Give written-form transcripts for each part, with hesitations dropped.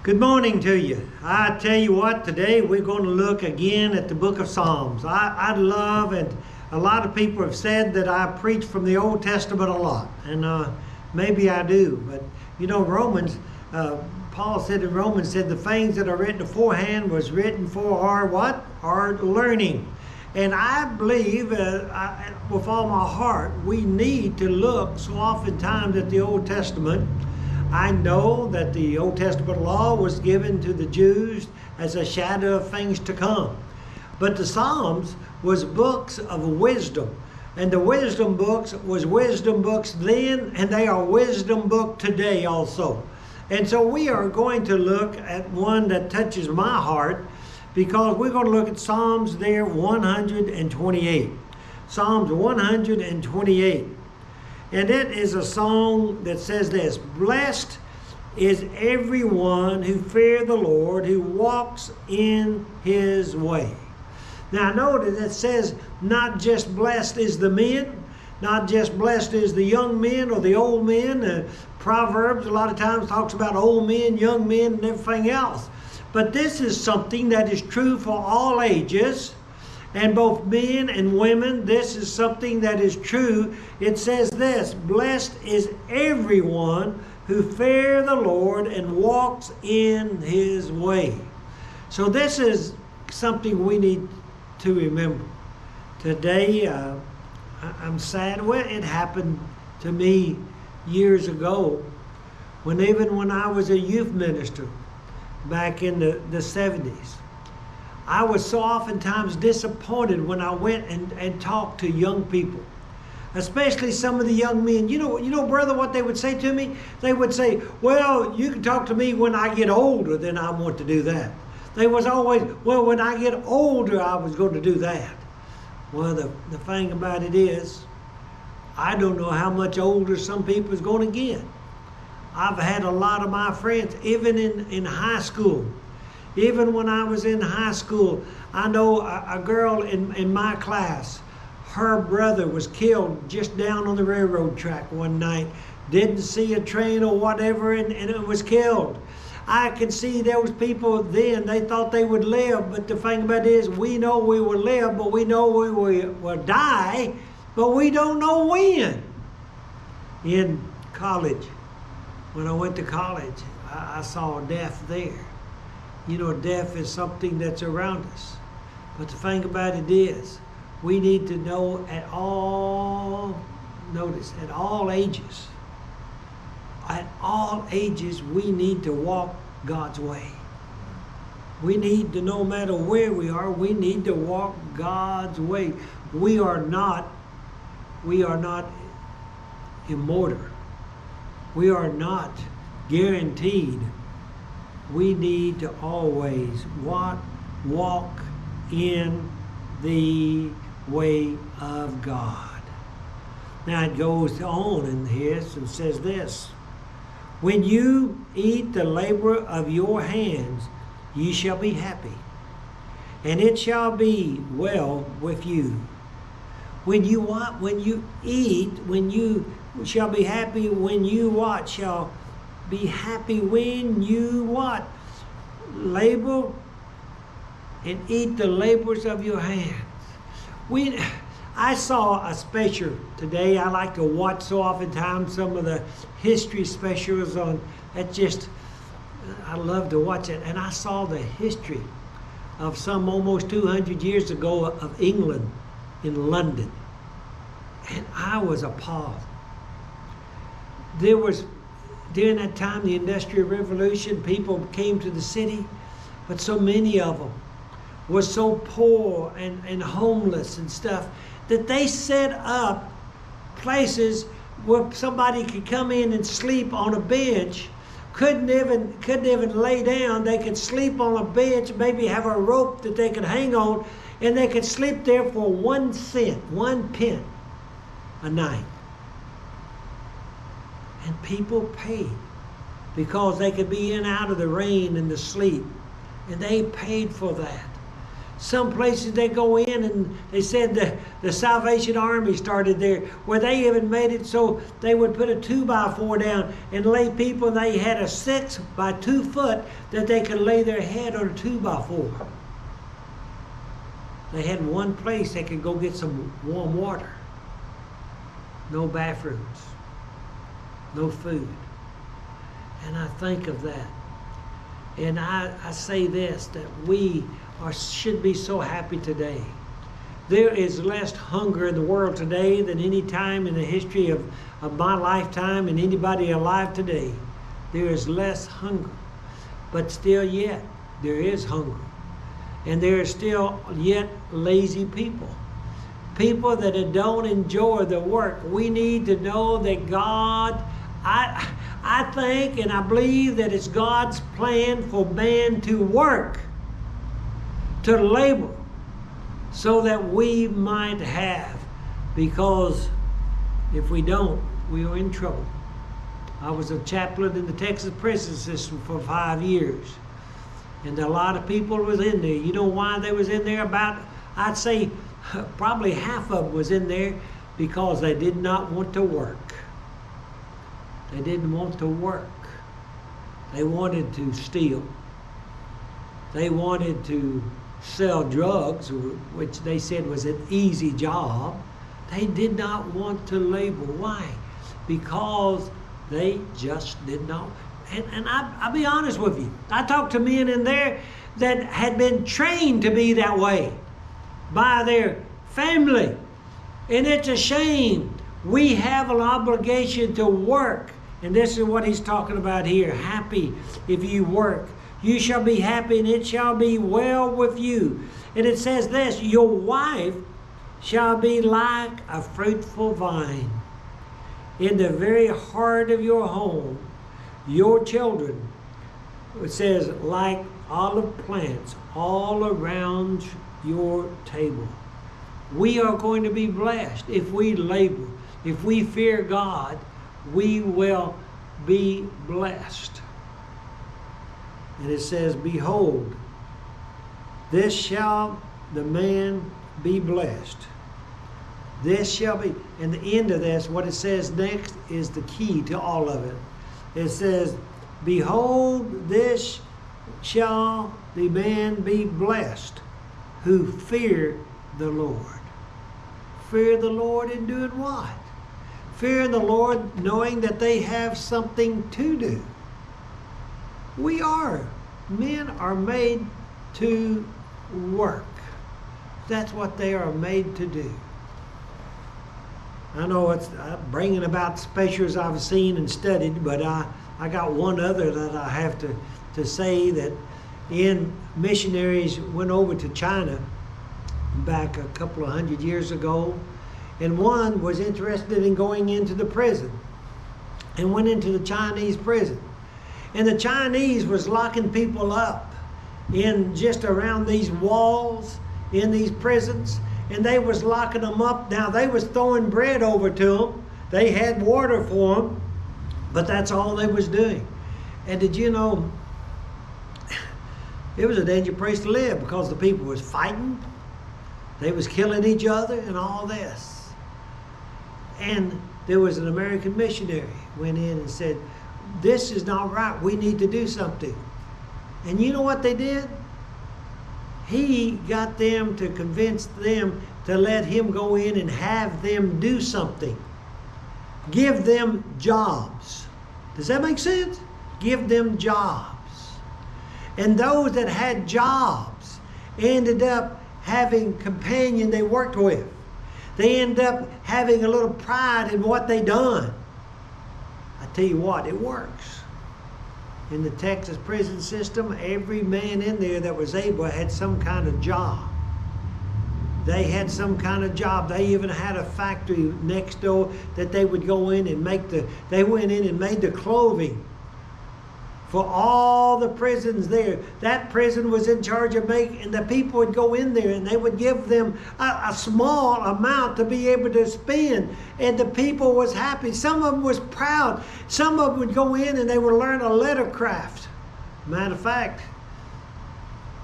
Good morning to you. I tell you what, today we're going to look again at the book of Psalms. I love, and a lot of people have said that I preach from the Old Testament a lot, and maybe I do. But you know, Paul said in Romans, said the things that are written beforehand was written for our what? Our learning. And I believe with all my heart, we need to look so oftentimes at the Old Testament. I know that the Old Testament law was given to the Jews as a shadow of things to come. But the Psalms was books of wisdom. And the wisdom books was wisdom books then, and they are wisdom book today also. And so we are going to look at one that touches my heart, because we're going to look at Psalms there 128. Psalms 128. And it is a song that says this: blessed is everyone who fears the Lord, who walks in his way. Now notice it says not just blessed is the men, not just blessed is the young men or the old men. Proverbs a lot of times talks about old men, young men, and everything else. But this is something that is true for all ages. And both men and women, this is something that is true. It says this: blessed is everyone who fears the Lord and walks in his way. So this is something we need to remember. Today, I'm sad. Well, it happened to me years ago, even when I was a youth minister back in the 70s. I was so oftentimes disappointed when I went and talked to young people, especially some of the young men. You know, brother, what they would say to me? They would say, well, you can talk to me when I get older, then I want to do that. They was always, well, when I get older, I was going to do that. Well, the thing about it is, I don't know how much older some people is going to get. I've had a lot of my friends, even in high school. Even when I was in high school, I know a girl in my class, her brother was killed just down on the railroad track one night. Didn't see a train or whatever, and it was killed. I could see there was people then, they thought they would live, but the thing about it is, we know we will live, but we know we will die, but we don't know when. In college, when I went to college, I saw death there. You know, death is something that's around us. But the thing about it is, we need to know at all ages, we need to walk God's way. We need to, no matter where we are, we need to walk God's way. We are not immortal. We are not guaranteed. We need to always walk in the way of God. Now it goes on in here and says this: when you eat the labor of your hands, ye shall be happy, and it shall be well with you. When you what? When you eat, when you shall be happy, when you what? Shall be happy when you what? Labor and eat the labors of your hands. I saw a special today. I like to watch so oftentimes some of the history specials on that. I love to watch it. And I saw the history of some almost 200 years ago of England in London. And I was appalled. During that time, the Industrial Revolution, people came to the city, but so many of them were so poor and homeless and stuff that they set up places where somebody could come in and sleep on a bench. Couldn't even lay down. They could sleep on a bench, maybe have a rope that they could hang on, and they could sleep there for 1 cent, 1 pence a night. And people paid because they could be in and out of the rain and the sleet. And they paid for that. Some places they go in, and they said the Salvation Army started there, where they even made it so they would put a 2x4 down and lay people, and they had a 6 by 2 foot that they could lay their head on a 2x4. They had one place they could go get some warm water. No bathrooms. No food. And I think of that. And I say this, that we should be so happy today. There is less hunger in the world today than any time in the history of my lifetime and anybody alive today. There is less hunger. But still yet, there is hunger. And there are still yet lazy people. People that don't enjoy the work. We need to know that God, I think and I believe that it's God's plan for man to work, to labor, so that we might have. Because if we don't, we are in trouble. I was a chaplain in the Texas prison system for 5 years. And a lot of people was in there. You know why they was in there? About, I'd say, probably half of them was in there because they did not want to work. They didn't want to work. They wanted to steal. They wanted to sell drugs, which they said was an easy job. They did not want to labor. Why? Because they just did not. And I'll be honest with you. I talked to men in there that had been trained to be that way by their family. And it's a shame. We have an obligation to work. And this is what he's talking about here. Happy if you work. You shall be happy, and it shall be well with you. And it says this, your wife shall be like a fruitful vine in the very heart of your home. Your children, it says, like olive plants all around your table. We are going to be blessed if we labor. If we fear God, we will be blessed. And it says, behold, this shall the man be blessed. This shall be, and the end of this, what it says next is the key to all of it. It says, behold, this shall the man be blessed who fear the Lord. Fear the Lord in doing what? Fear the Lord knowing that they have something to do. Men are made to work. That's what they are made to do. I know it's bringing about specials I've seen and studied, but I got one other that I have to say, that missionaries went over to China back a couple of 100 years ago, and one was interested in going into the prison and went into the Chinese prison. And the Chinese was locking people up in just around these walls in these prisons. And they was locking them up. Now, they was throwing bread over to them. They had water for them. But that's all they was doing. And did you know, it was a dangerous place to live because the people was fighting. They was killing each other and all this. And there was an American missionary went in and said, this is not right. We need to do something. And you know what they did? He got them to convince them to let him go in and have them do something. Give them jobs. Does that make sense? Give them jobs. And those that had jobs ended up having companion they worked with. They ended up having a little pride in what they done. I tell you what, it works. In the Texas prison system, every man in there that was able had some kind of job. They had some kind of job. They even had a factory next door that they would go in and they went in and made the clothing for all the prisons there. That prison was in charge of and the people would go in there and they would give them a small amount to be able to spend. And the people was happy. Some of them was proud. Some of them would go in and they would learn a letter craft. Matter of fact,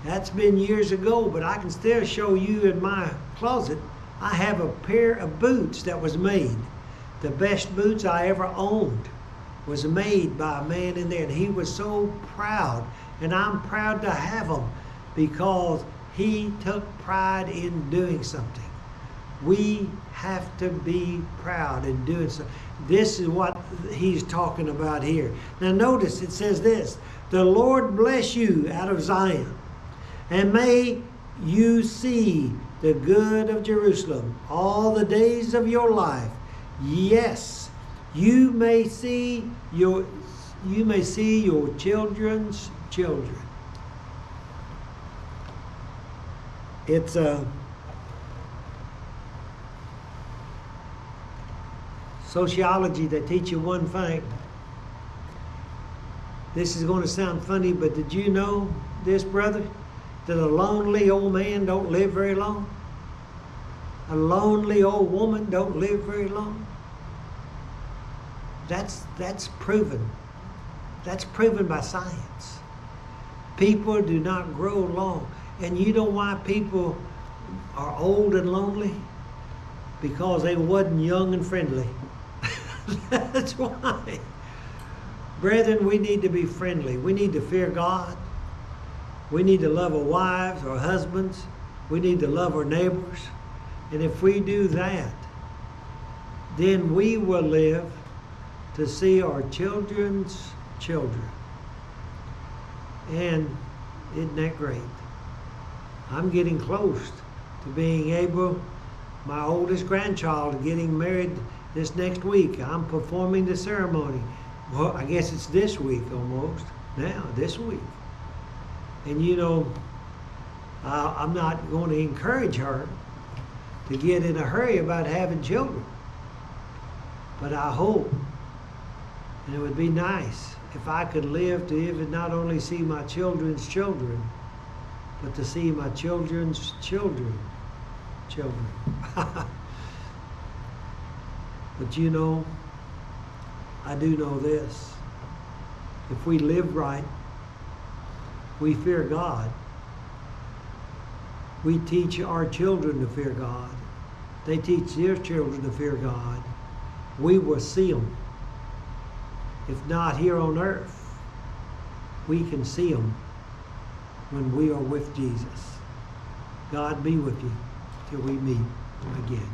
That's been years ago, but I can still show you in my closet. I have a pair of boots that was made. The best boots I ever owned was made by a man in there, and he was so proud, and I'm proud to have them because he took pride in doing something. We have to be proud in doing something. This is what he's talking about here. Now notice it says this, the Lord bless you out of Zion, and may you see the good of Jerusalem all the days of your life. Yes, you may see your children's children. It's a sociology that teach you one thing. This is going to sound funny, but did you know this, brother? That a lonely old man don't live very long? A lonely old woman don't live very long? That's proven. That's proven by science. People do not grow long. And you know why people are old and lonely? Because they wasn't young and friendly. That's why. Brethren, we need to be friendly. We need to fear God. We need to love our wives, our husbands. We need to love our neighbors. And if we do that, then we will live to see our children's children. And isn't that great? I'm getting close to being able, my oldest grandchild getting married this next week. I'm performing the ceremony. Well, I guess it's this week almost. Now, this week. And you know, I'm not going to encourage her to get in a hurry about having children. But I hope, and it would be nice if I could live to even not only see my children's children, but to see my children's children. But you know, I do know this. If we live right, we fear God. We teach our children to fear God. They teach their children to fear God. We will see them. If not here on earth, we can see them when we are with Jesus. God be with you till we meet again.